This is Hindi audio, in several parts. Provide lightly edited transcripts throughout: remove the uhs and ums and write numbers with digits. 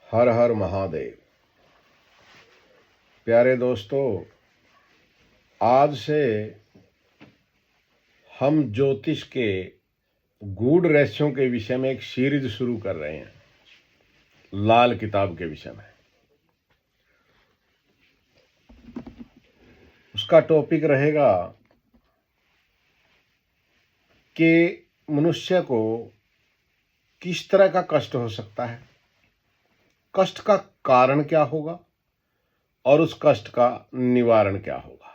हर हर महादेव। प्यारे दोस्तों, आज से हम ज्योतिष के गूढ़ रहस्यों के विषय में एक सीरीज शुरू कर रहे हैं, लाल किताब के विषय में। उसका टॉपिक रहेगा कि मनुष्य को किस तरह का कष्ट हो सकता है, कष्ट का कारण क्या होगा और उस कष्ट का निवारण क्या होगा।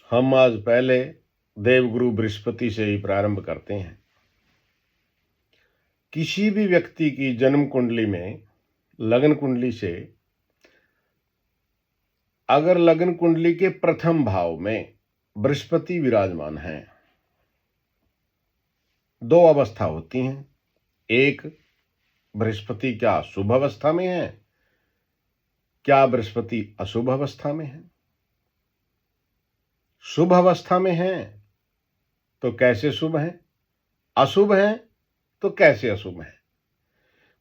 हम आज पहले देवगुरु बृहस्पति से ही प्रारंभ करते हैं। किसी भी व्यक्ति की जन्म कुंडली में, लगन कुंडली से, अगर लगन कुंडली के प्रथम भाव में बृहस्पति विराजमान है, दो अवस्था होती हैं। एक, बृहस्पति क्या शुभ अवस्था में है, क्या बृहस्पति अशुभ अवस्था में है। शुभ अवस्था में है तो कैसे शुभ है, अशुभ है तो कैसे अशुभ है।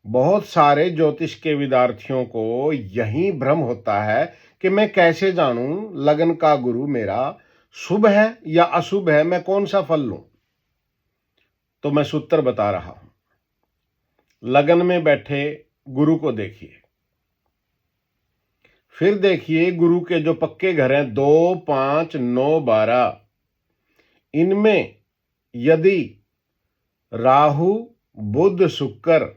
बहुत सारे ज्योतिष के विद्यार्थियों को यही भ्रम होता है कि मैं कैसे जानूं लगन का गुरु मेरा शुभ है या अशुभ है, मैं कौन सा फल लूं। तो मैं सूत्र बता रहा हूं। लगन में बैठे गुरु को देखिए, फिर देखिए गुरु के जो पक्के घर हैं 2, 5, 9, 12, इनमें यदि राहु, बुध, शुक्र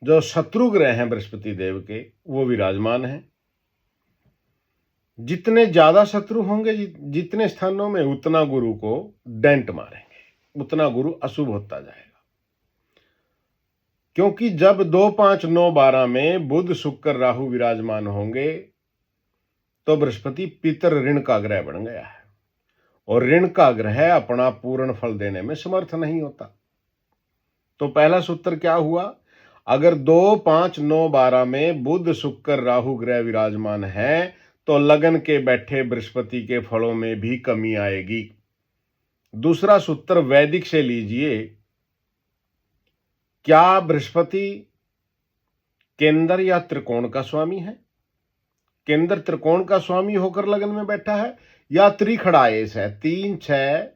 जो शत्रु ग्रह हैं बृहस्पति देव के, वो विराजमान हैं। जितने ज्यादा शत्रु होंगे जितने स्थानों में, उतना गुरु को डेंट मारेंगे, उतना गुरु अशुभ होता जाएगा। क्योंकि जब 2, 5, 9, 12 में बुध, शुक्र, राहु विराजमान होंगे तो बृहस्पति पितर ऋण का ग्रह बन गया है, और ऋण का ग्रह अपना पूर्ण फल देने में समर्थ नहीं होता। तो पहला सूत्र क्या हुआ, अगर 2, 5, 9, 12 में बुध, शुक्र, राहु ग्रह विराजमान है तो लगन के बैठे बृहस्पति के फलों में भी कमी आएगी। दूसरा सूत्र वैदिक से लीजिए, क्या बृहस्पति केंद्र या त्रिकोण का स्वामी है, केंद्र त्रिकोण का स्वामी होकर लगन में बैठा है, या त्रिखड़ाएस है, 3, 6,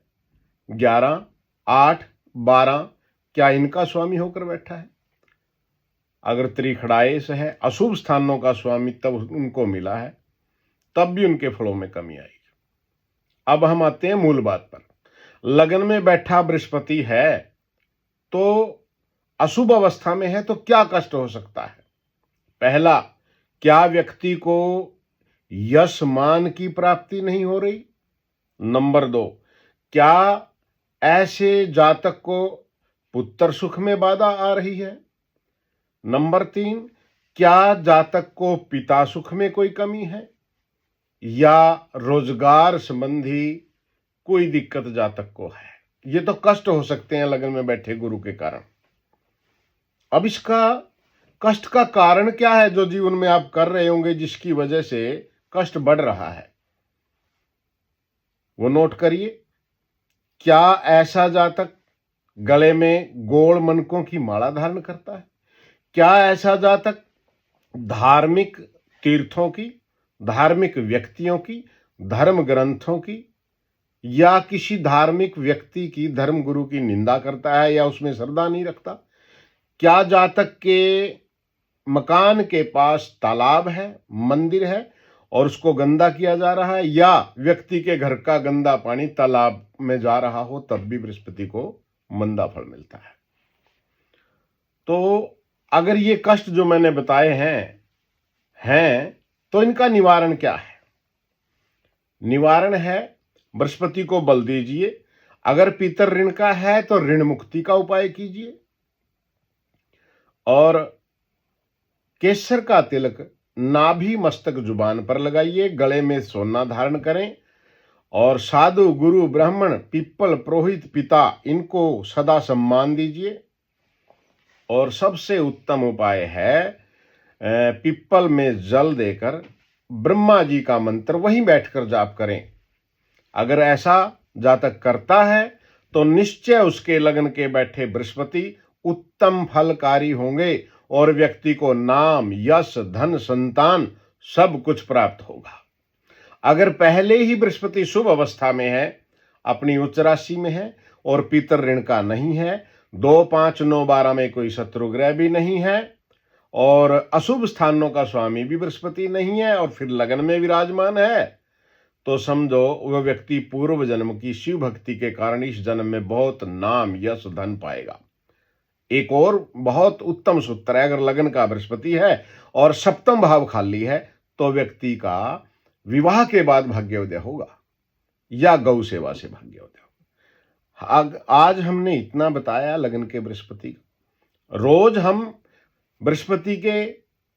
11, 8, 12, क्या इनका स्वामी होकर बैठा है। अगर त्रिखड़ाएस है, अशुभ स्थानों का स्वामी तब उनको मिला है, तब भी उनके फलों में कमी आएगी। अब हम आते हैं मूल बात पर। लगन में बैठा बृहस्पति है तो अशुभ अवस्था में है तो क्या कष्ट हो सकता है। पहला, क्या व्यक्ति को यश मान की प्राप्ति नहीं हो रही। नंबर 2, क्या ऐसे जातक को पुत्र सुख में बाधा आ रही है। नंबर 3, क्या जातक को पिता सुख में कोई कमी है, या रोजगार संबंधी कोई दिक्कत जातक को है। ये तो कष्ट हो सकते हैं लगन में बैठे गुरु के कारण। अब इसका कष्ट का कारण क्या है जो जीवन में आप कर रहे होंगे जिसकी वजह से कष्ट बढ़ रहा है, वो नोट करिए। क्या ऐसा जातक गले में गोल मनकों की माला धारण करता है। क्या ऐसा जातक धार्मिक तीर्थों की, धार्मिक व्यक्तियों की, धर्म ग्रंथों की, या किसी धार्मिक व्यक्ति की, धर्म गुरु की निंदा करता है या उसमें श्रद्धा नहीं रखता। क्या जातक के मकान के पास तालाब है, मंदिर है और उसको गंदा किया जा रहा है, या व्यक्ति के घर का गंदा पानी तालाब में जा रहा हो, तब भी बृहस्पति को मंदा फल मिलता है। तो अगर ये कष्ट जो मैंने बताए हैं तो इनका निवारण क्या है। निवारण है, बृहस्पति को बल दीजिए। अगर पितर ऋण का है तो ऋण मुक्ति का उपाय कीजिए, और केसर का तिलक नाभि मस्तक जुबान पर लगाइए, गले में सोना धारण करें, और साधु, गुरु, ब्राह्मण, पिप्पल, पुरोहित, पिता, इनको सदा सम्मान दीजिए। और सबसे उत्तम उपाय है पिप्पल में जल देकर ब्रह्मा जी का मंत्र वहीं बैठकर जाप करें। अगर ऐसा जातक करता है तो निश्चय उसके लगन के बैठे बृहस्पति उत्तम फलकारी होंगे और व्यक्ति को नाम, यश, धन, संतान सब कुछ प्राप्त होगा। अगर पहले ही बृहस्पति शुभ अवस्था में है, अपनी उच्च राशि में है और पितर ऋण का नहीं है, 2, 5, 9, 12 में कोई शत्रु ग्रह भी नहीं है और अशुभ स्थानों का स्वामी भी बृहस्पति नहीं है और फिर लगन में विराजमान है, तो समझो वह व्यक्ति पूर्व जन्म की शिव भक्ति के कारण इस जन्म में बहुत नाम, यश, धन पाएगा। एक और बहुत उत्तम सूत्र है, अगर लगन का बृहस्पति है और सप्तम भाव खाली है तो व्यक्ति का विवाह के बाद भाग्योदय होगा या गौ सेवा से भाग्योदय होगा। आज हमने इतना बताया लगन के बृहस्पति का। रोज हम बृहस्पति के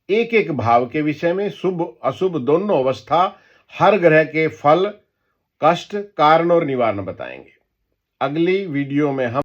एक एक भाव के विषय में शुभ अशुभ दोनों अवस्था, हर ग्रह के फल, कष्ट, कारण और निवारण बताएंगे। अगली वीडियो में हम